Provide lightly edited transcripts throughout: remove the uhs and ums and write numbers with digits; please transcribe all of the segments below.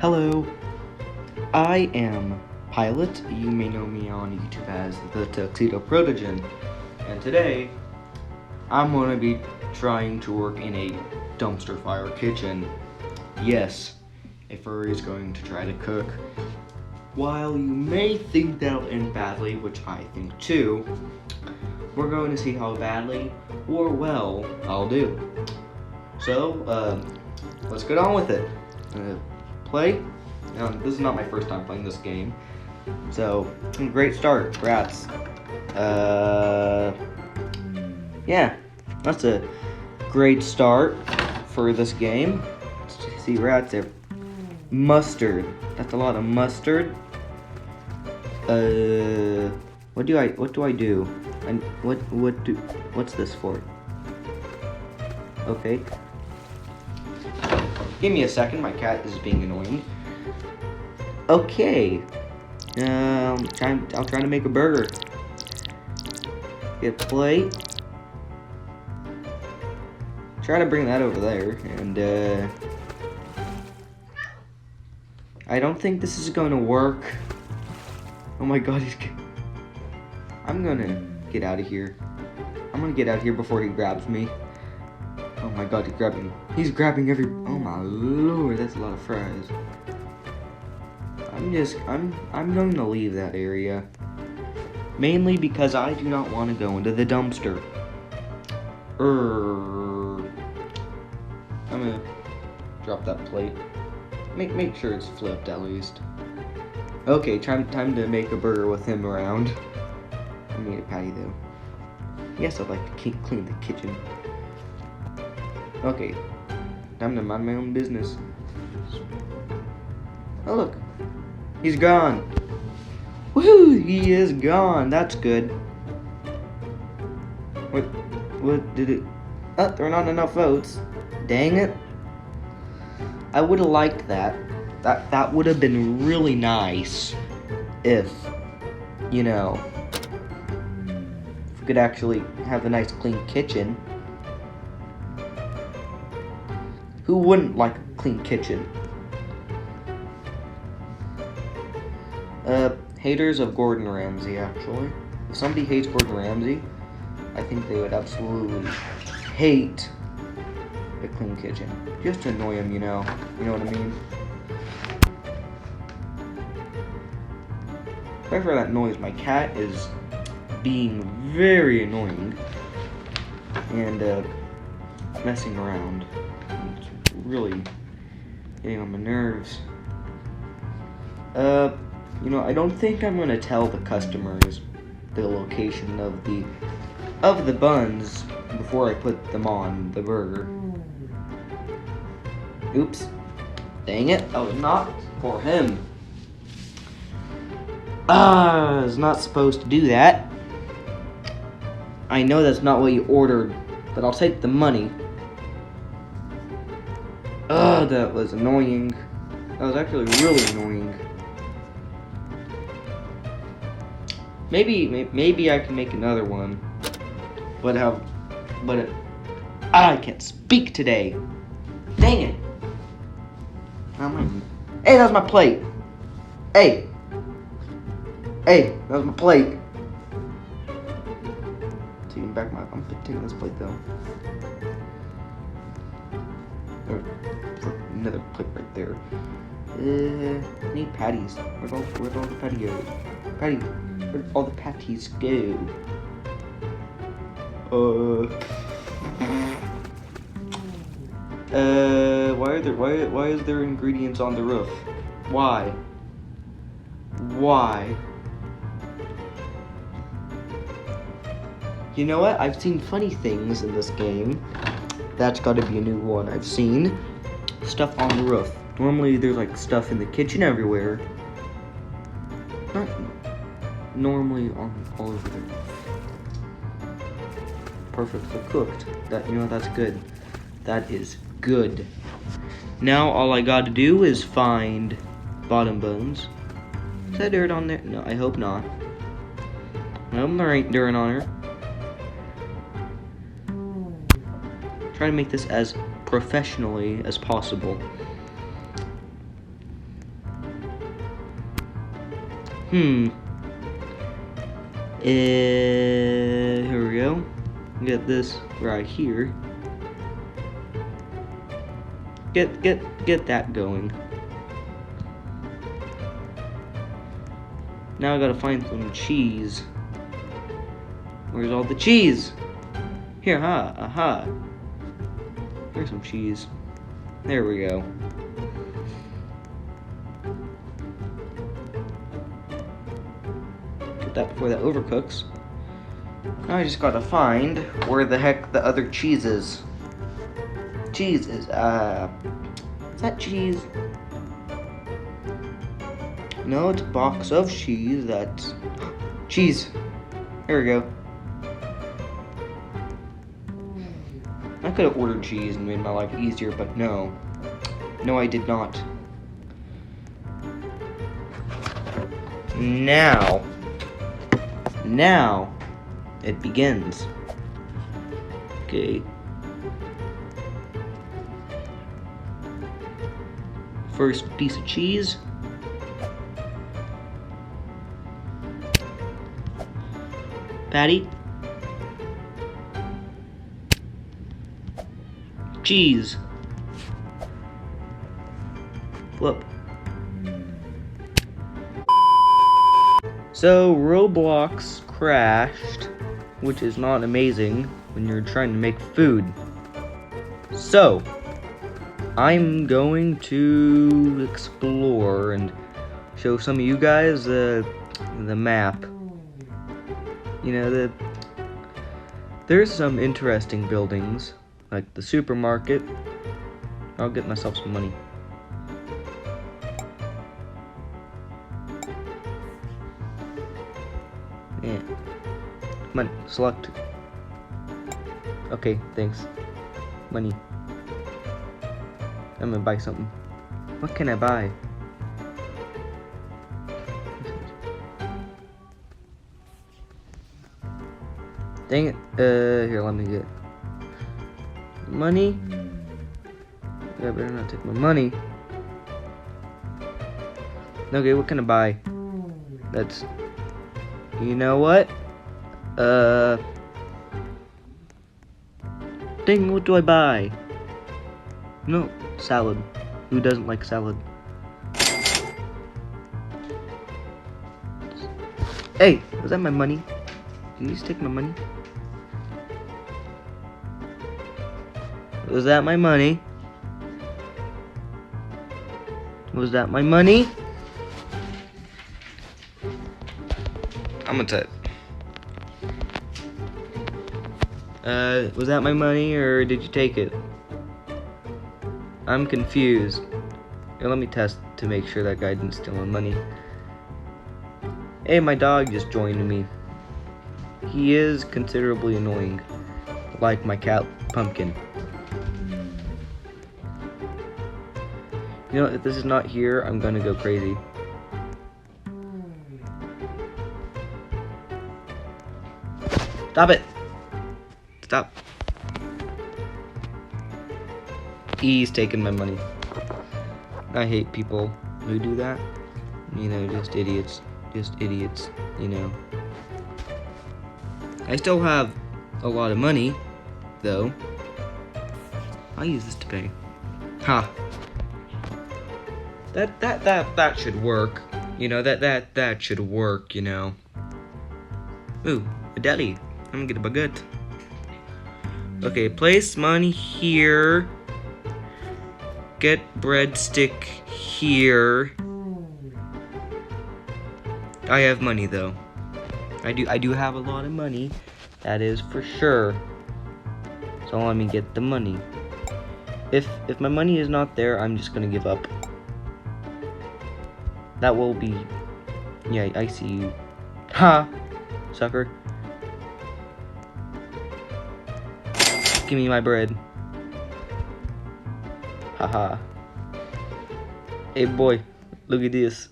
Hello, I am Pilot. You may know me on YouTube as the Tuxedo Protogen. And today, I'm going to be trying to work in a dumpster fire kitchen. Yes, a furry is going to try to cook. While you may think that'll end badly, which I think too, we're going to see how badly or well I'll do. So, let's get on with it. Play. This is not my first time playing this game, so great start. Rats. Yeah, that's a great start for this game. Let's see, rats there. Mustard. That's a lot of mustard. What do I do? And what's this for? Okay. Give me a second, my cat is being annoying. Okay. I'll try to make a burger. Get a plate. Try to bring that over there, and I don't think this is going to work. Oh my god, I'm gonna get out of here. I'm gonna get out of here before he grabs me. Oh my god, he's grabbing every, oh my lord, that's a lot of fries. I'm going to leave that area. Mainly because I do not want to go into the dumpster. I'm gonna drop that plate. Make sure it's flipped at least. Okay, time to make a burger with him around. I need a patty though. Yes, I'd like to clean the kitchen. Okay, time to mind my own business. Oh look, he's gone. Woohoo! He is gone. That's good. What did it? Oh, there are not enough votes. Dang it! I would have liked that. That would have been really nice if, you know, if we could actually have a nice clean kitchen. Who wouldn't like a clean kitchen? Haters of Gordon Ramsay, actually. If somebody hates Gordon Ramsay, I think they would absolutely hate a clean kitchen. Just to annoy him, you know. You know what I mean? Sorry for that noise. My cat is being very annoying and messing around. It's really getting on my nerves. You know, I don't think I'm gonna tell the customers the location of the buns before I put them on the burger. Oops. Dang it. That was not for him. I was not supposed to do that. I know that's not what you ordered, but I'll take the money. That was annoying. That was actually really annoying. Maybe I can make another one. I can't speak today. Dang it. Hey, that was my plate. Hey, that was my plate. Taking back I'm taking this plate though. Another plate right there. I need patties. Where'd all the patty go? Where'd all the patties go? Why is there ingredients on the roof? Why? You know what? I've seen funny things in this game. That's gotta be a new one. I've seen stuff on the roof. Normally there's like stuff in the kitchen everywhere. Not normally all over the roof. Perfectly cooked. That's good. That is good. Now all I gotta do is find bottom bones. Is that dirt on there? No, I hope not. I hope there ain't dirt on her. Try to make this as professionally as possible. Here we go. Get this right here. Get that going. Now I gotta find some cheese. Where's all the cheese? Here, aha. Here's some cheese. There we go. Get that before that overcooks. Now I just gotta find where the heck the other cheese is. Cheese is, is that cheese? No, it's a box of cheese. That's cheese. There we go. I could have ordered cheese and made my life easier, but no. No, I did not. Now it begins. Okay. First piece of cheese. Patty. Cheese. Flip. So Roblox crashed, which is not amazing when you're trying to make food. So I'm going to explore and show some of you guys the map. You know, there's some interesting buildings, like the supermarket. I'll get myself some money. Yeah. Come on, select. Okay, thanks. Money. I'm gonna buy something. What can I buy? Dang it. Here, let me get money. I better not take my money. Okay, what can I buy? That's... You know what? Dang, what do I buy? No, salad. Who doesn't like salad? Hey, was that my money? Can you just take my money? Was that my money? Was that my money? I'm gonna type. Was that my money or did you take it? I'm confused. Here, let me test to make sure that guy didn't steal my money. Hey, my dog just joined me. He is considerably annoying, like my cat Pumpkin. You know, if this is not here, I'm gonna go crazy. Stop it! Stop. He's taking my money. I hate people who do that. You know, just idiots. Just idiots, you know. I still have a lot of money, though. I'll use this to pay. Ha! That should work. You know, that should work, you know. Ooh, a deli. I'm gonna get a baguette. Okay, place money here. Get breadstick here. I have money though. I do have a lot of money. That is for sure. So let me get the money. If my money is not there, I'm just gonna give up. That will be... Yeah, I see you. Ha! Sucker. Give me my bread. Haha. Hey boy, look at this.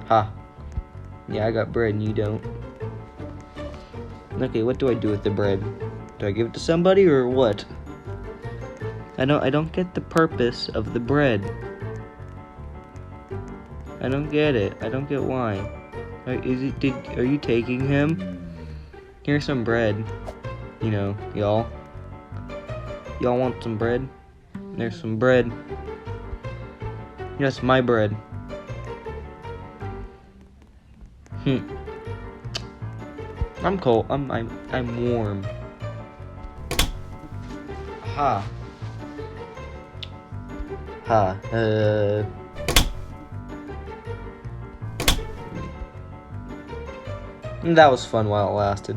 Ha. Yeah, I got bread and you don't. Okay, what do I do with the bread? Do I give it to somebody or what? I don't get the purpose of the bread. I don't get it. I don't get why. Are you taking him? Here's some bread. You know, y'all. Y'all want some bread? There's some bread. That's my bread. I'm cold. I'm warm. Ha. Ha. That was fun while it lasted.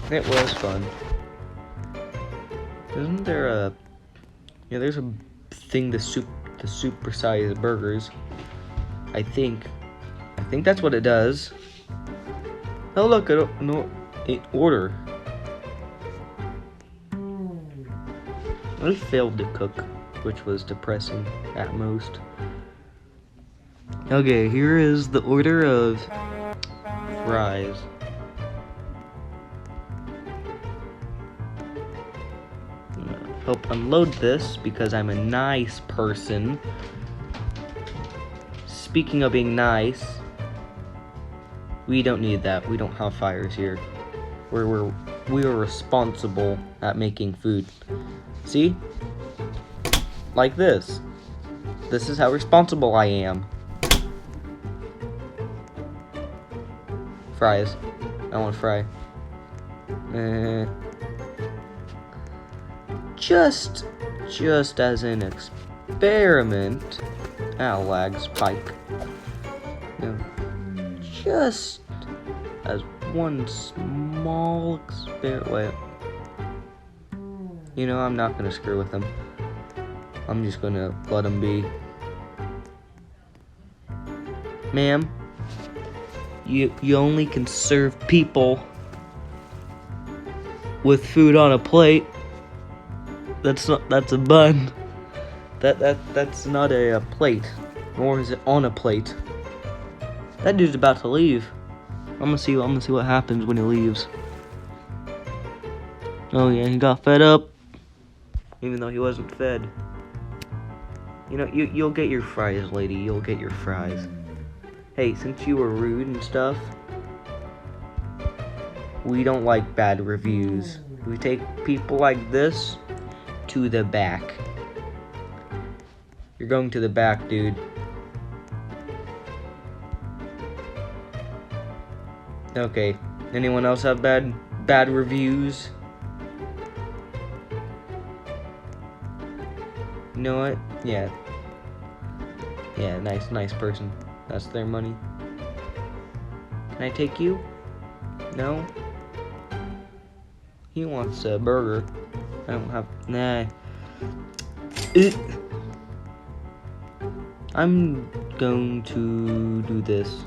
It was fun. Isn't there a... Yeah, there's a thing, the supersized burgers. I think that's what it does. Oh look, it order. I failed to cook, which was depressing at most. Okay, here is the order of fries. Help unload this because I'm a nice person. Speaking of being nice, we don't need that. We don't have fires here. We are responsible at making food. See? Like this. This is how responsible I am. Fries. I want to fry. Just as an experiment. Ow, lag spike. No. Just as one small experiment. You know, I'm not gonna screw with them. I'm just gonna let them be. Ma'am, you only can serve people with food on a plate. That's a bun. That's not a plate, nor is it on a plate. That dude's about to leave. I'm gonna see what happens when he leaves. Oh yeah, he got fed up, even though he wasn't fed. You know, you'll get your fries, lady. You'll get your fries. Hey, since you were rude and stuff, we don't like bad reviews. We take people like this to the back. You're going to the back, dude. Okay. Anyone else have bad reviews? You know what? Yeah. Yeah, nice person. That's their money. Can I take you? No? He wants a burger. I don't have... Nah. I'm going to do this.